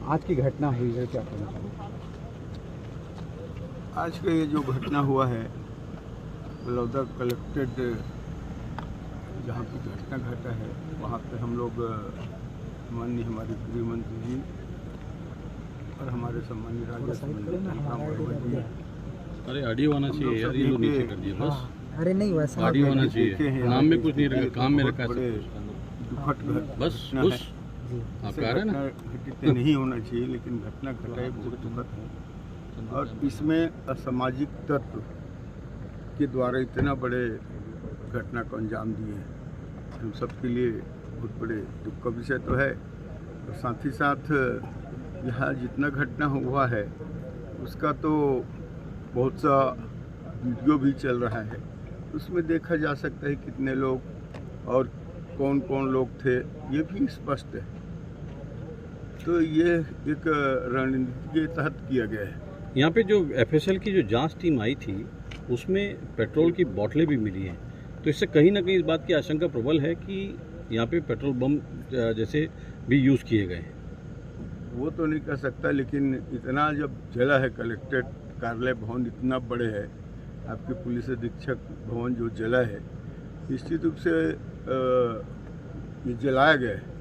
आज की घटना हुई है, क्या कहना चाहेंगे? आज का ये जो घटना हुआ है बलौदा कलेक्टेड जहाँ की घटना घटा है वहाँ पे हम लोग माननीय हमारे गृह मंत्री जी और हमारे सम्मानीय राज्य अरे ऑडियो आना चाहिए यार, ये लोग नीचे कर दिए बस। अरे नहीं वैसा ऑडियो आना चाहिए, नाम में कुछ नहीं रखा, काम में रखा है दुखद बस घटना खुश। है। आप ऐसे कह रहे हैं घटना ना, घटित नहीं होना चाहिए, लेकिन घटना घटा है बहुत दुखद है। और इसमें असामाजिक तत्व के द्वारा इतना बड़े घटना को अंजाम दिए हैं, हम सब के लिए बहुत बड़े दुख का विषय तो है। और साथ ही साथ यहाँ जितना घटना हुआ है उसका तो बहुत सा वीडियो भी चल रहा है, उसमें देखा जा सकता है कितने लोग और कौन कौन लोग थे, ये भी स्पष्ट है। तो ये एक रणनीति के तहत किया गया है। यहाँ पे जो एफएसएल की जो जांच टीम आई थी उसमें पेट्रोल की बोतलें भी मिली हैं, तो इससे कहीं ना कहीं इस बात की आशंका प्रबल है कि यहाँ पे पेट्रोल बम जैसे भी यूज़ किए गए हैं। वो तो नहीं कह सकता, लेकिन इतना जब जला है कलेक्ट्रेट कार्यालय भवन इतना बड़े है, आपके पुलिस अधीक्षक भवन जो जला है, निश्चित रूप से ये जलाया गया है,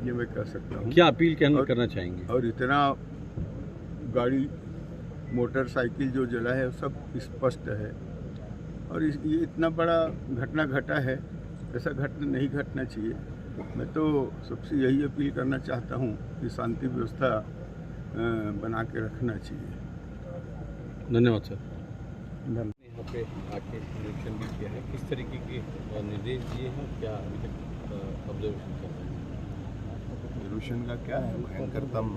ये मैं कह सकता हूँ। क्या अपील करना चाहेंगे? और इतना गाड़ी मोटरसाइकिल जो जला है सब स्पष्ट है। और ये इतना बड़ा घटना घटा है, ऐसा घटना नहीं घटना चाहिए। मैं तो सबसे यही अपील करना चाहता हूँ कि शांति व्यवस्था बना के रखना चाहिए। धन्यवाद सर। यहाँ पे आके निरीक्षण भी किया है, किस तरीके के निर्देश दिए हैं, क्या अभी तक ऑब्जर्वेशन कर रहे हैं? निरीक्षण का क्या है, भयंकरतम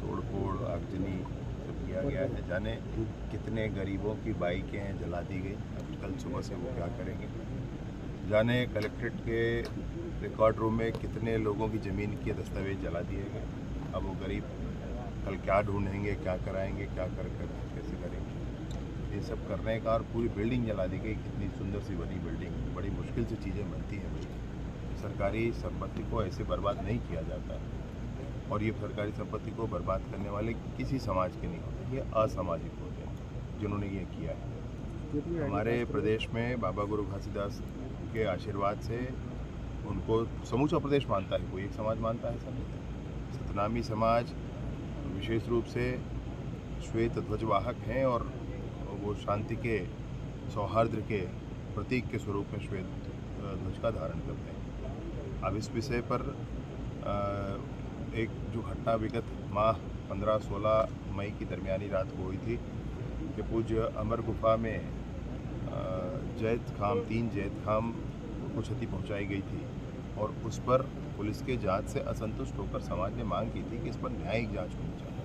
तोड़फोड़ आगजनी सब किया गया है। जाने कितने गरीबों की बाइकें हैं जला दी गई, अब कल सुबह से वो क्या करेंगे। जाने कलेक्ट्रेट के रिकॉर्ड रूम में कितने लोगों की ज़मीन के दस्तावेज जला दिए गए। अब वो गरीब कल क्या ढूंढेंगे, क्या कराएंगे, क्या कर कैसे करेंगे, ये सब करने का। और पूरी बिल्डिंग जला दी गई, कितनी सुंदर सी बनी बिल्डिंग, बड़ी मुश्किल से चीज़ें बनती हैं भाई। सरकारी संपत्ति को ऐसे बर्बाद नहीं किया जाता है, और ये सरकारी संपत्ति को बर्बाद करने वाले किसी समाज के नहीं होते, ये असामाजिक होते हैं जिन्होंने ये किया है। हमारे प्रदेश में बाबा गुरु घासीदास के आशीर्वाद से उनको समूचा प्रदेश मानता है, कोई एक समाज मानता है सब। सतनामी समाज विशेष रूप से श्वेत ध्वजवाहक हैं, और वो शांति के, सौहार्द के प्रतीक के स्वरूप में श्वेत ध्वज का धारण करते हैं। अब इस विषय पर एक जो घटना विगत माह 15-16 मई की दरमियानी रात को हुई थी कि पूज्य अमर गुफा में तीन जैद खाम को क्षति पहुंचाई गई थी, और उस पर पुलिस के जांच से असंतुष्ट होकर समाज ने मांग की थी कि इस पर न्यायिक जांच होनी चाहिए।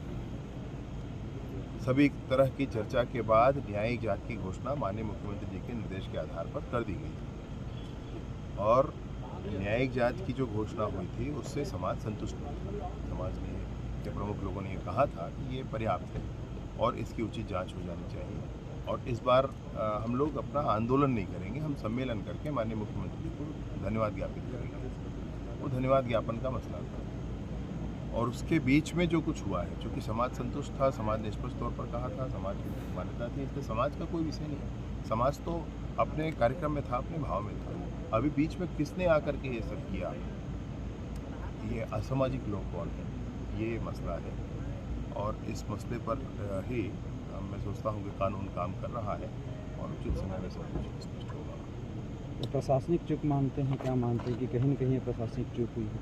सभी तरह की चर्चा के बाद न्यायिक जांच की घोषणा माननीय मुख्यमंत्री जी के निर्देश के आधार पर कर दी गई थी, और न्यायिक जांच की जो घोषणा हुई थी उससे समाज संतुष्ट हुआ। समाज के प्रमुख लोगों ने कहा था कि ये पर्याप्त है और इसकी उचित जांच हो जानी चाहिए। और इस बार हम लोग अपना आंदोलन नहीं करेंगे, हम सम्मेलन करके माननीय मुख्यमंत्री जी को धन्यवाद ज्ञापित करेंगे। वो धन्यवाद ज्ञापन का मसला था, और उसके बीच में जो कुछ हुआ है, चूँकि समाज संतुष्ट था, समाज ने स्पष्ट तौर पर कहा था, समाज की मान्यता थी, इसलिए समाज का कोई विषय नहीं। समाज तो अपने कार्यक्रम में था, अपने भाव में था। अभी बीच में किसने आकर के ये सब किया, ये असामाजिक लोग कौन है, ये मसला है। और इस मसले पर ही मैं सोचता हूँ कि कानून काम कर रहा है, और उचित समय में सब कुछ स्पष्ट होगा। तो प्रशासनिक चूक मानते हैं, क्या मानते हैं कि कहीं न कहीं प्रशासनिक चूक हुई है?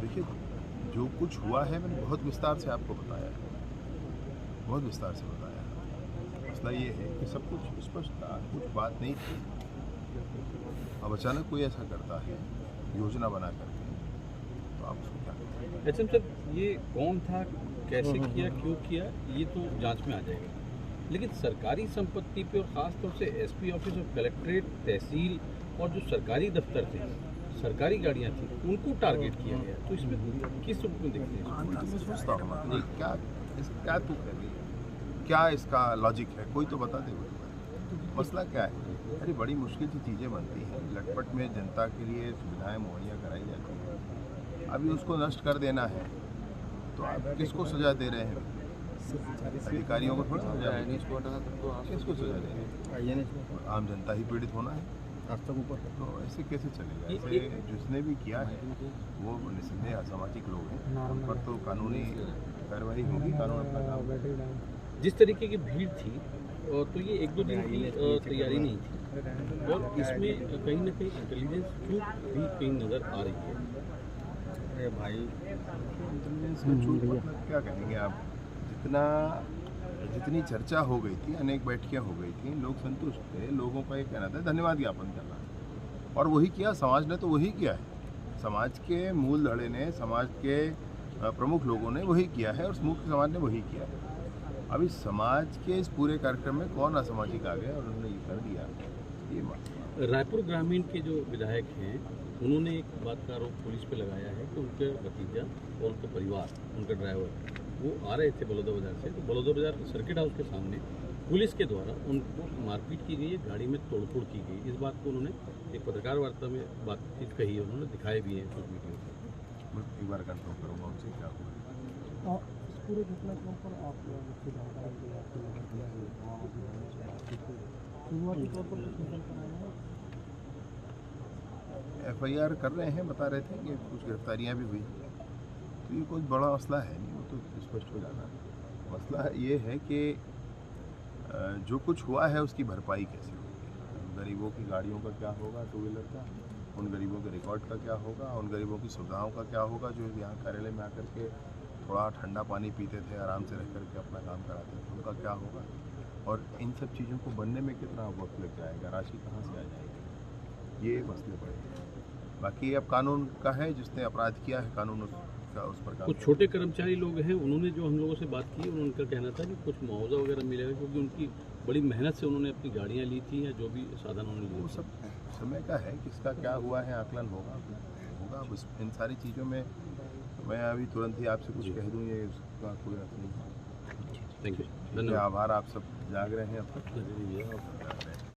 देखिए, जो कुछ हुआ है मैंने बहुत विस्तार से आपको बताया है, बहुत विस्तार से बताया है। मसला ये है कि सब कुछ स्पष्ट था, कुछ बात नहीं थी। अब अचानक कोई ऐसा करता है योजना बना करके, तो आप उसको क्या करेंगे? एचएम सर, ये कौन था, कैसे किया, क्यों किया, ये तो जांच में आ जाएगा, लेकिन सरकारी संपत्ति पे और ख़ास तौर से एसपी ऑफिस और कलेक्ट्रेट, तहसील और जो सरकारी दफ्तर थे, सरकारी गाड़ियाँ थी, उनको टारगेट किया गया, तो इसमें किस रूप में देखते हैं? मैं सोचता हूँ क्या तुक है, क्या इसका लॉजिक है, कोई तो बता दे। मसला क्या है? अरे बड़ी मुश्किल से चीज़ें बनती हैं, लटपट में जनता के लिए सुविधाएं मुहैया कराई जाती हैं। अभी उसको नष्ट कर देना है तो आप किसको सजा दे रहे हैं? अधिकारियों को थोड़ा सजा दे रहे हैं। किसको सजा दे रहे हैं? आम जनता ही पीड़ित होना है। तो ऐसे कैसे चलेगा? ऐसे जिसने भी किया है वो निस्संदेह असामाजिक लोग हैं, उन पर तो कानूनी कार्रवाई होगी। कानून अपना काम करेगा। जिस तरीके की भीड़ थी तो ये 1-2 दिन की तैयारी नहीं थी और इसमें कहीं ना कहीं इंटेलिजेंस चूक भी कहीं नज़र आ रही है। अरे भाई, इंटेलिजेंस में चूक मतलब क्या कहेंगे आप? जितनी चर्चा हो गई थी, अनेक बैठकें हो गई थी, लोग संतुष्ट थे। लोगों का ये कहना था धन्यवाद ज्ञापन करना, और वही किया समाज ने। तो वही किया है समाज के मूल धड़े ने, समाज के प्रमुख लोगों ने वही किया है और मुख्य समाज ने वही किया है। अभी समाज के इस पूरे कार्यक्रम में कौन असामाजिक आ गया और उन्होंने ये कर दिया, ये मत। रायपुर ग्रामीण के जो विधायक हैं उन्होंने एक बात का आरोप पुलिस पे लगाया है कि उनके भतीजा और उनका परिवार, उनका ड्राइवर, वो आ रहे थे बलौदा बाजार से, तो बलौदा बाजार सर्किट हाउस के सामने पुलिस के द्वारा उनको मारपीट की गई है, गाड़ी में तोड़फोड़ की गई। इस बात को उन्होंने एक पत्रकार वार्ता में बातचीत कही है, उन्होंने दिखाए भी हैं कुछ वीडियो। मैं एक बार कंफर्म करूँगा उनसे क्या हुआ। इस पूरे घटनाक्रम पर आप मुख्य जानकारी के आपको नजर दिया है, शुरुआती तौर पर कुछ निकल कर आया है? FIR कर रहे हैं, बता रहे थे कि कुछ गिरफ्तारियां भी हुई। तो ये कोई बड़ा मसला है नहीं, वो तो स्पष्ट हो जाना। मसला ये है कि जो कुछ हुआ है उसकी भरपाई कैसे होगी। गरीबों की गाड़ियों का क्या होगा, 2 व्हीलर का, उन गरीबों के रिकॉर्ड का क्या होगा, उन गरीबों की सुविधाओं का क्या होगा जो यहाँ कार्यालय में आकर के थोड़ा ठंडा पानी पीते थे, आराम से रह करके अपना काम कराते थे, उनका क्या होगा। और इन सब चीज़ों को बनने में कितना वक्त लग जाएगा, राशि कहाँ से आ जाएगी, ये मसले पड़े। बाकी अब कानून का है, जिसने अपराध किया है कानून उसका उस पर कुछ छोटे कर्मचारी लोग हैं, उन्होंने जो हम लोगों से बात की, उनका कहना था कि कुछ मुआवजा वगैरह मिलेगा क्योंकि उनकी बड़ी मेहनत से उन्होंने अपनी गाड़ियाँ ली थी या जो भी साधन उन्होंने लिए। वो सब समय का है, किसका क्या हुआ है आकलन होगा। अब इन सारी चीज़ों में मैं अभी तुरंत ही आपसे कुछ कह दूँ, ये उसका कोई अर्थ नहीं। थैंक यू, धन्यवाद। आभार, आप सब जाग रहे हैं अब तक।